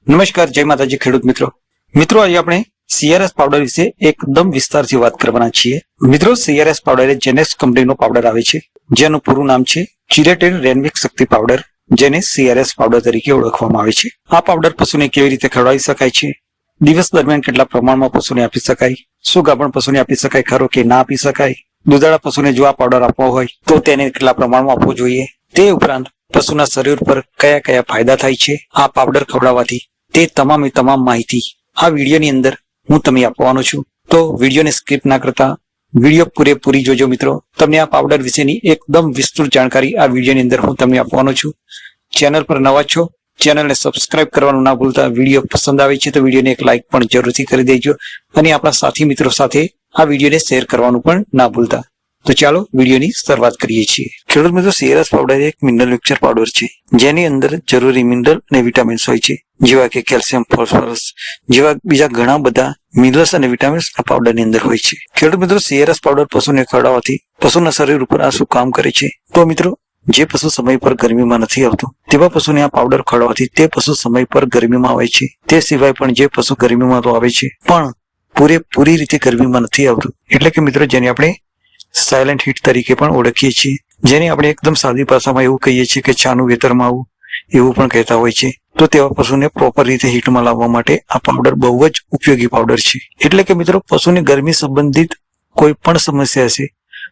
નમસ્કાર, જય માતાજી ખેડૂત મિત્રો આજે આપણે સીઆરએસ પાવડર વિશે એકદમ વિસ્તારથી વાત કરવાના છીએ। મિત્રો, સીઆરએસ પાવડર એ જેનેક્સ કંપનીનો પાવડર આવે છે, જેનું પૂરું નામ છે ચિલેટેડ રેનવિક શક્તિ પાવડર, જેને સીઆરએસ પાવડર તરીકે ઓળખવામાં આવે છે। આ પાવડર પશુને કેવી રીતે ખવડાવી શકાય છે, દિવસ દરમિયાન કેટલા પ્રમાણમાં પશુને આપી શકાય, શું ગાભણ પશુને આપી શકાય ખરો કે ના આપી શકાય, દૂધાળા પશુને જો આ પાવડર આપવો હોય તો તેને કેટલા પ્રમાણમાં આપવો જોઈએ, તે ઉપરાંત પશુના શરીર પર કયા કયા ફાયદા થાય છે આ પાવડર ખવડાવવાથી, તે તમામ માહિતી આ વિડીયોની અંદર હું તમને આપવાનો છું। તો વિડીયોને સ્કીપ ના કરતા વિડીયો પૂરેપૂરી જોજો મિત્રો। તમને આ પાવડર વિશેની એકદમ વિસ્તૃત જાણકારી આ વિડીયોની અંદર હું તમને આપવાનો છું। ચેનલ પર નવા છો, ચેનલને સબસ્ક્રાઇબ કરવાનું ના ભૂલતા। વિડીયો પસંદ આવે છે તો વિડીયોને એક લાઇક પણ જરૂરથી કરી દેજો અને આપણા સાથી મિત્રો સાથે આ વિડીયોને શેર કરવાનું પણ ના ભૂલતા। તો ચાલો વિડીયોની શરૂઆત કરીએ છીએ। ખેડૂત મિત્રો, સીઆરએસ પાવડર એક મિનરલ મિક્સચર પાવડર છે, જેની અંદર જરૂરી મિનરલ અને વિટામિન્સ હોય છે, જેવા કે કેલ્શિયમ, ફોસ્ફરસ જેવા બીજા ઘણા બધા મિનરલ્સ અને વિટામિન્સ આ પાવડરની અંદર હોય છે। ખેડૂત મિત્રો, સીઆરએસ પાવડર પશુને ખવડાવવાથી પશુના શરીર ઉપર આ શું કામ કરે છે? તો મિત્રો, જે પશુ સમય પર ગરમીમાં નથી આવતું તેવા પશુને આ પાવડર ખવડાવવાથી તે પશુ સમય પર ગરમીમાં આવે છે। તે સિવાય પણ જે પશુ ગરમીમાં તો આવે છે પણ પૂરેપૂરી રીતે ગરમીમાં નથી આવતું, એટલે કે મિત્રો જેને આપણે સાયલેન્ટ હીટ તરીકે પણ ઓળખીએ છીએ, જેને આપણે એકદમ સાદી ભાષામાં એવું કહીએ છીએ કે ચાનું વેતરમાં આવું એવું પણ કહેતા હોય છે। તો તેવા પશુને પ્રોપર રીતે હીટમાં લાવવા માટે આ પાવડર બહુ જ ઉપયોગી પાવડર છે। એટલે કે મિત્રો, પશુની ગરમી સંબંધિત કોઈ પણ સમસ્યા છે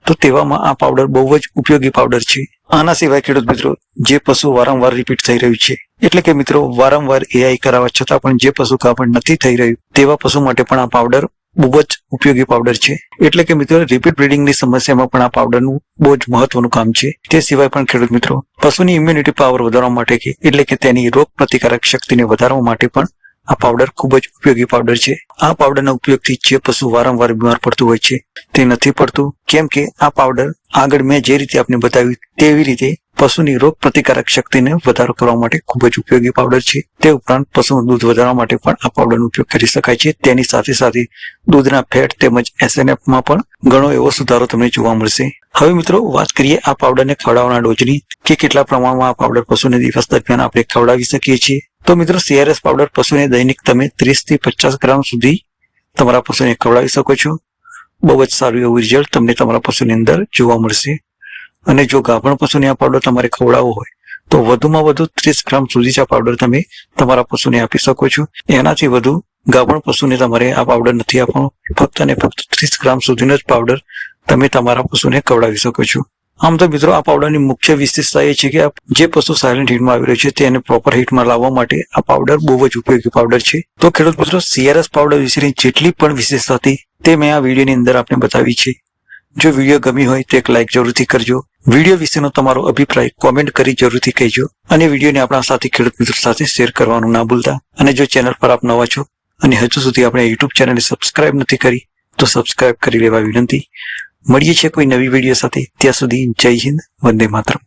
તો તેવામાં આ પાવડર બહુ જ ઉપયોગી પાવડર છે। આના સિવાય ખેડૂત મિત્રો, જે પશુ વારંવાર રિપીટ થઈ રહ્યું છે, એટલે કે મિત્રો વારંવાર એઆઈ કરાવવા છતાં પણ જે પશુ ગાભણ નથી થઈ રહ્યું તેવા પશુ માટે પણ આ પાવડર બહુ જ ઉપયોગી પાવડર છે। એટલે કે મિત્રો, રિપીટ બ્રીડિંગની સમસ્યામાં પણ આ પાવડરનું બહુ જ મહત્વનું કામ છે। તે સિવાય પણ ખેડૂત મિત્રો, પશુની ઇમ્યુનિટી પાવર વધારવા માટે એટલે કે તેની રોગ પ્રતિકારક શક્તિને વધારવા માટે પણ આ પાવડર ખૂબ જ ઉપયોગી પાવડર છે। આ પાવડરના ઉપયોગથી જે પશુ વારંવાર બીમાર પડતું હોય છે તે નથી પડતું, કેમ કે આ પાવડર આગળ મેં જે રીતે આપને બતાવ્યું તેવી રીતે પશુની રોગ પ્રતિકારક શક્તિને વધારો કરવા માટે ખૂબ જ ઉપયોગી પાવડર છે। તે ઉપરાંત પશુનું દૂધ વધારવા માટે પણ આ પાવડરનો ઉપયોગ કરી શકાય છે। તેની સાથે સાથે દૂધના ફેટ તેમજ એસએનએફમાં પણ ઘણો એવો સુધારો તમને જોવા મળશે। હવે મિત્રો, વાત કરીએ આ પાવડરને ખવડાવવાના ડોઝની, કે કેટલા પ્રમાણમાં આ પાવડર પશુને દિવસ દરમિયાન આપણે ખવડાવી શકીએ છીએ। તો મિત્રો, સીઆરએસ પાવડર પશુને દૈનિક તમે 30 થી 50 ગ્રામ સુધી તમારા પશુને ખવડાવી શકો છો। બહુ જ સારું એવું રિઝલ્ટ તમને તમારા પશુની અંદર જોવા મળશે। અને જો ગાભણ પશુને આ પાવડર તમારે ખવડાવવો હોય તો વધુમાં વધુ 30 ગ્રામ સુધી જ આ પાવડર તમે તમારા પશુને આપી શકો છો। એનાથી વધુ ગાભણ પશુને તમારે આ પાવડર નથી આપવાનો, ફક્ત અને ફક્ત 30 ગ્રામ સુધીનો જ પાવડર તમે તમારા પશુને ખવડાવી શકો છો। આમ તો મિત્રો, આ પાવડરની મુખ્ય વિશેષતા એ છે કે જે પશુ સાયલેન્ટ હીટમાં આવી રહ્યો છે તેને પ્રોપર હીટમાં લાવવા માટે આ પાવડર બહુ જ ઉપયોગી પાવડર છે। તો ખેડૂત મિત્રો, સીઆરએસ પાવડર વિશેની જેટલી પણ વિશેષતા હતી તે મેં આ વિડીયોની અંદર આપને બતાવી છે। જો વિડીયો ગમી હોય તો એક લાઇક જરૂરથી કરજો। વિડીયો વિશેનો તમારો અભિપ્રાય કોમેન્ટ કરી જરૂરથી કહેજો અને વિડીયોને આપણા સાથી ખેડૂત મિત્રો સાથે શેર કરવાનું ના ભૂલતા। અને જો ચેનલ પર આપ નવા છો અને હજુ સુધી આપણે યુટ્યુબ ચેનલને સબસ્ક્રાઇબ નથી કરી તો સબસ્ક્રાઇબ કરી લેવા વિનંતી। મળીએ છીએ કોઈ નવી વિડીયો સાથે, ત્યાં સુધી જય હિન્દ, વંદે માતરમ।